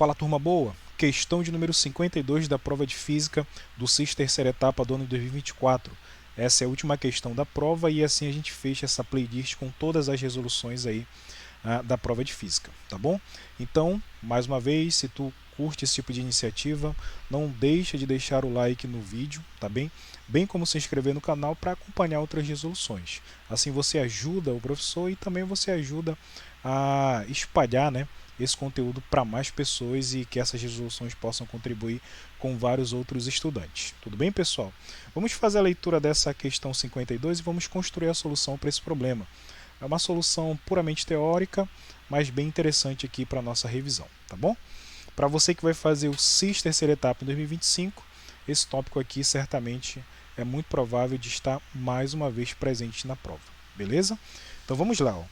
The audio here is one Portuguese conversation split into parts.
Fala, turma boa! Questão de número 52 da prova de Física do CIS terceira etapa do ano de 2024. Essa é a última questão da prova e assim a gente fecha essa playlist com todas as resoluções aí da prova de Física, tá bom? Então, mais uma vez, se tu curte esse tipo de iniciativa, não deixa de deixar o like no vídeo, tá bem? Bem como se inscrever no canal para acompanhar outras resoluções. Assim você ajuda o professor e também você ajuda a espalhar, né, esse conteúdo para mais pessoas e que essas resoluções possam contribuir com vários outros estudantes. Tudo bem, pessoal? Vamos fazer a leitura dessa questão 52 e vamos construir a solução para esse problema. É uma solução puramente teórica, mas bem interessante aqui para a nossa revisão, tá bom? Para você que vai fazer o CIS terceira etapa em 2025, esse tópico aqui certamente é muito provável de estar mais uma vez presente na prova, beleza? Então vamos lá, ó.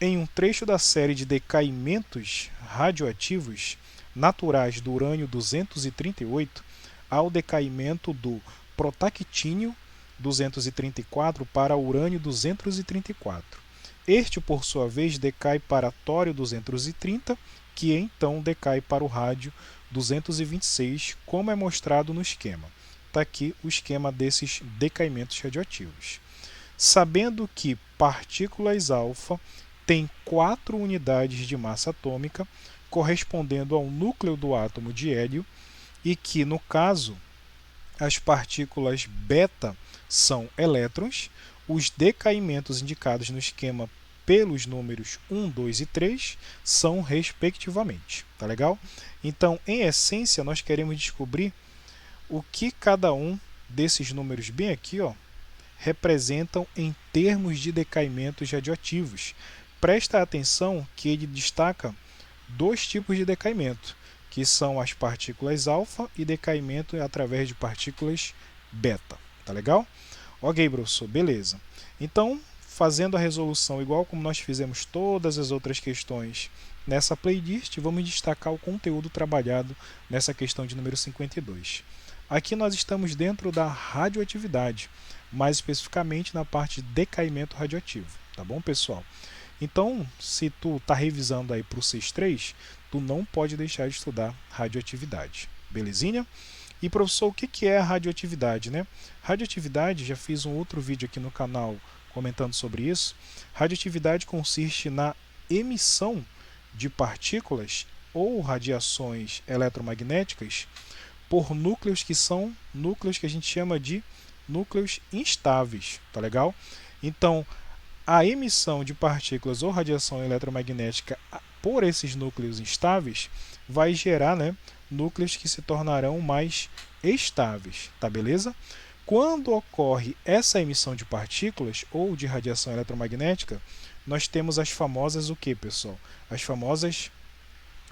Em um trecho da série de decaimentos radioativos naturais do urânio 238, há o decaimento do protactínio 234 para urânio 234. Este, por sua vez, decai para tório 230, que então decai para o rádio 226, como é mostrado no esquema. Está aqui o esquema desses decaimentos radioativos. Sabendo que partículas alfa têm 4 unidades de massa atômica, correspondendo ao núcleo do átomo de hélio, e que, no caso, as partículas beta são elétrons, os decaimentos indicados no esquema pelos números 1, 2 e 3 são respectivamente. Tá legal? Então, em essência, nós queremos descobrir o que cada um desses números bem aqui, ó, representam em termos de decaimentos radioativos. Presta atenção que ele destaca dois tipos de decaimento, que são as partículas alfa e decaimento através de partículas beta. Tá legal? Ok, professor, beleza. Então, fazendo a resolução igual como nós fizemos todas as outras questões nessa playlist, vamos destacar o conteúdo trabalhado nessa questão de número 52. Aqui nós estamos dentro da radioatividade, mais especificamente na parte de decaimento radioativo. Tá bom, pessoal? Então, se tu está revisando aí para o 6.3, tu não pode deixar de estudar radioatividade. Belezinha? E, professor, o que é a radioatividade, né? Radioatividade, já fiz um outro vídeo aqui no canal comentando sobre isso. Radioatividade consiste na emissão de partículas ou radiações eletromagnéticas por núcleos que são núcleos que a gente chama de núcleos instáveis, tá legal? Então, a emissão de partículas ou radiação eletromagnética por esses núcleos instáveis vai gerar, né, núcleos que se tornarão mais estáveis, tá beleza? Quando ocorre essa emissão de partículas ou de radiação eletromagnética, nós temos as famosas o que, pessoal? As famosas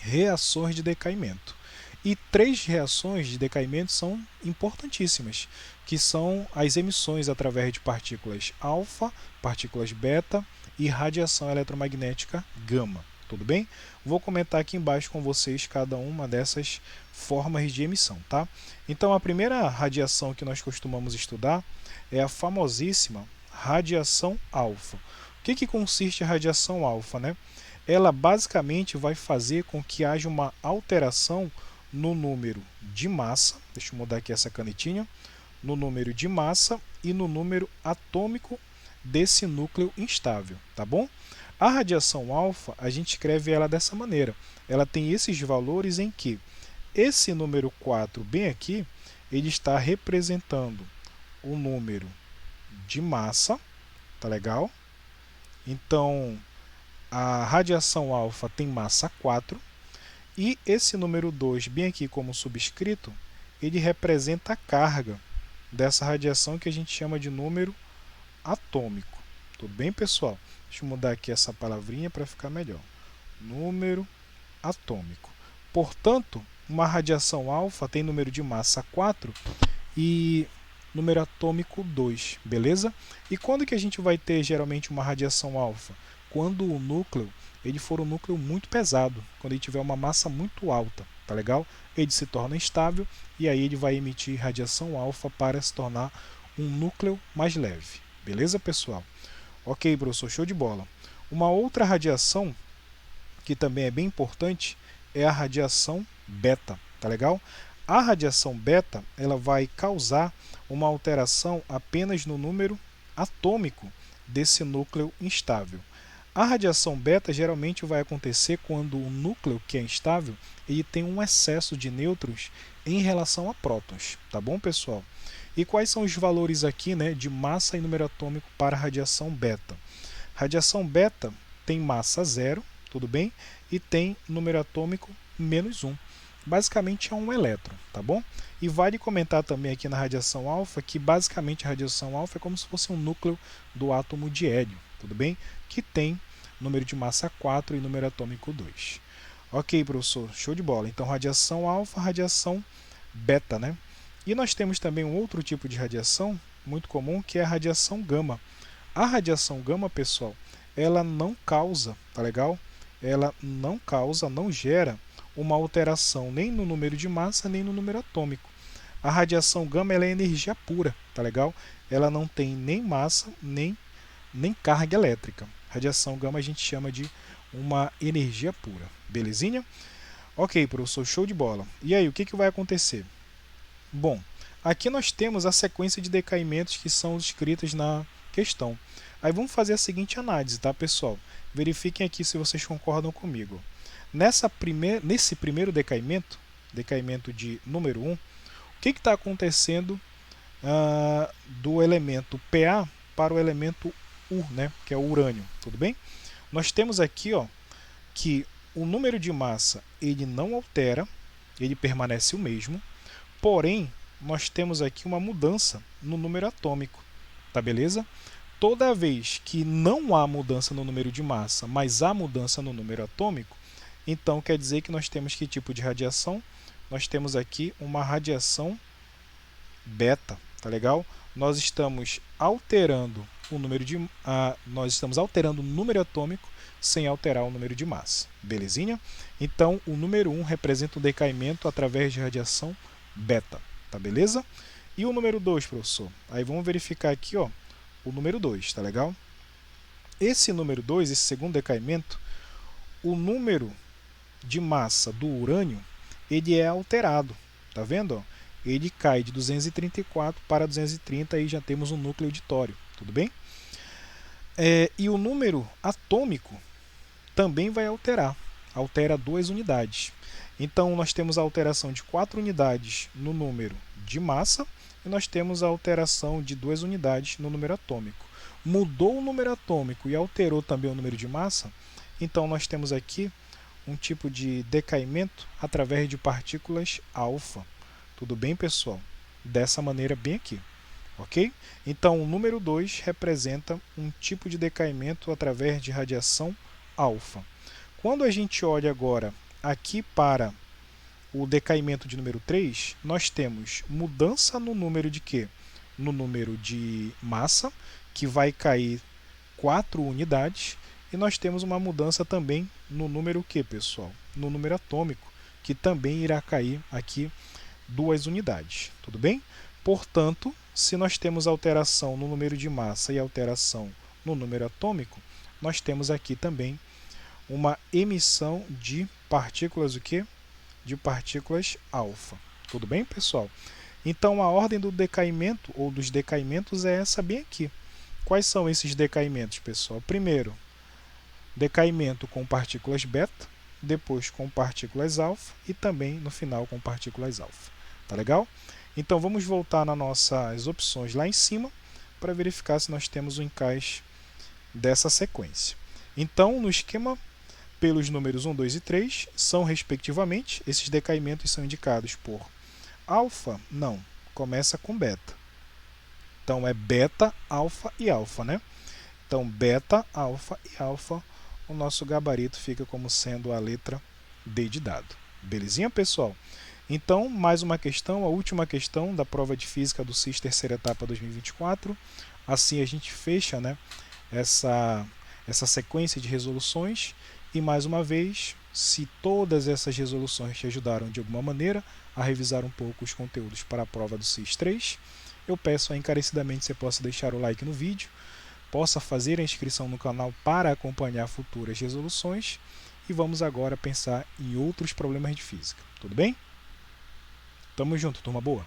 reações de decaimento. E 3 reações de decaimento são importantíssimas, que são as emissões através de partículas alfa, partículas beta e radiação eletromagnética gama. Tudo bem? Vou comentar aqui embaixo com vocês cada uma dessas formas de emissão, tá? Então, a primeira radiação que nós costumamos estudar é a famosíssima radiação alfa. O que consiste a radiação alfa, né? Ela basicamente vai fazer com que haja uma alteração no número de massa, deixa eu mudar aqui essa canetinha, no número de massa e no número atômico desse núcleo instável, tá bom? A radiação alfa, a gente escreve ela dessa maneira, ela tem esses valores em que esse número 4 bem aqui, ele está representando o número de massa, tá legal? Então, a radiação alfa tem massa 4, e esse número 2, bem aqui como subscrito, ele representa a carga dessa radiação que a gente chama de número atômico. Tudo bem, pessoal? Deixa eu mudar aqui essa palavrinha para ficar melhor. Número atômico. Portanto, uma radiação alfa tem número de massa 4 e número atômico 2, beleza? E quando que a gente vai ter geralmente uma radiação alfa? Quando o núcleo ele for um núcleo muito pesado, quando ele tiver uma massa muito alta, tá legal? Ele se torna instável e aí ele vai emitir radiação alfa para se tornar um núcleo mais leve. Beleza, pessoal? Ok, professor, show de bola. Uma outra radiação que também é bem importante é a radiação beta, tá legal? A radiação beta, ela vai causar uma alteração apenas no número atômico desse núcleo instável. A radiação beta geralmente vai acontecer quando o núcleo que é instável ele tem um excesso de nêutrons em relação a prótons, tá bom, pessoal? E quais são os valores aqui, né, de massa e número atômico para a radiação beta? Radiação beta tem massa 0, tudo bem? E tem número atômico -1. Basicamente é um elétron, tá bom? E vale comentar também aqui na radiação alfa que basicamente a radiação alfa é como se fosse um núcleo do átomo de hélio, tudo bem? Que tem número de massa 4 e número atômico 2. Ok, professor, show de bola. Então radiação alfa, radiação beta, né? E nós temos também um outro tipo de radiação muito comum que é a radiação gama. A radiação gama, pessoal, ela não causa, tá legal? Ela não causa, não gera uma alteração nem no número de massa nem no número atômico. A radiação gama ela é energia pura, tá legal? Ela não tem nem massa nem carga elétrica. Radiação gama a gente chama de uma energia pura, belezinha? Ok, professor, show de bola. E aí, o que vai acontecer? Bom, aqui nós temos a sequência de decaimentos que são descritas na questão. Aí vamos fazer a seguinte análise, tá, pessoal? Verifiquem aqui se vocês concordam comigo. Nesse primeiro decaimento, decaimento de número 1, o que está acontecendo do elemento Pa para o elemento U, né, que é o urânio, tudo bem? Nós temos aqui que o número de massa ele não altera, ele permanece o mesmo, porém nós temos aqui uma mudança no número atômico, tá beleza? Toda vez que não há mudança no número de massa, mas há mudança no número atômico, então quer dizer que nós temos que tipo de radiação? Nós temos aqui uma radiação beta, tá legal? Nós estamos alterando o número o número atômico sem alterar o número de massa, belezinha? Então o número 1 representa o decaimento através de radiação beta, tá beleza? E o número 2, professor? Aí vamos verificar aqui, o número 2, tá legal? Esse número 2, esse segundo decaimento, o número de massa do urânio, ele é alterado, tá vendo? Ele cai de 234 para 230 e já temos um núcleo de tório, tudo bem? E o número atômico também vai alterar, altera 2 unidades. Então nós temos a alteração de 4 unidades no número de massa e nós temos a alteração de 2 unidades no número atômico. Mudou o número atômico e alterou também o número de massa, então nós temos aqui um tipo de decaimento através de partículas alfa. Tudo bem, pessoal? Dessa maneira bem aqui, ok? Então o número 2 representa um tipo de decaimento através de radiação alfa. Quando a gente olha agora aqui para o decaimento de número 3, nós temos mudança no número de quê? No número de massa, que vai cair 4 unidades, e nós temos uma mudança também no número que, pessoal? No número atômico, que também irá cair aqui 2 unidades, tudo bem? Portanto, se nós temos alteração no número de massa e alteração no número atômico, nós temos aqui também uma emissão de partículas o quê? De partículas alfa. Tudo bem, pessoal? Então a ordem do decaimento ou dos decaimentos é essa bem aqui. Quais são esses decaimentos, pessoal? Primeiro, decaimento com partículas beta, depois com partículas alfa e também no final com partículas alfa. Tá legal? Então vamos voltar nas nossas opções lá em cima para verificar se nós temos o encaixe dessa sequência. Então, no esquema, pelos números 1, 2 e 3, são respectivamente, esses decaimentos são indicados por alfa? Não, começa com beta. Então é beta, alfa e alfa, né? Então beta, alfa e alfa, o nosso gabarito fica como sendo a letra D de dado. Belezinha, pessoal? Então, mais uma questão, a última questão da prova de física do CIS terceira etapa 2024. Assim a gente fecha, né, essa sequência de resoluções. E mais uma vez, se todas essas resoluções te ajudaram de alguma maneira a revisar um pouco os conteúdos para a prova do CIS 3, eu peço encarecidamente que você possa deixar o like no vídeo, possa fazer a inscrição no canal para acompanhar futuras resoluções e vamos agora pensar em outros problemas de física. Tudo bem? Tamo junto, turma boa!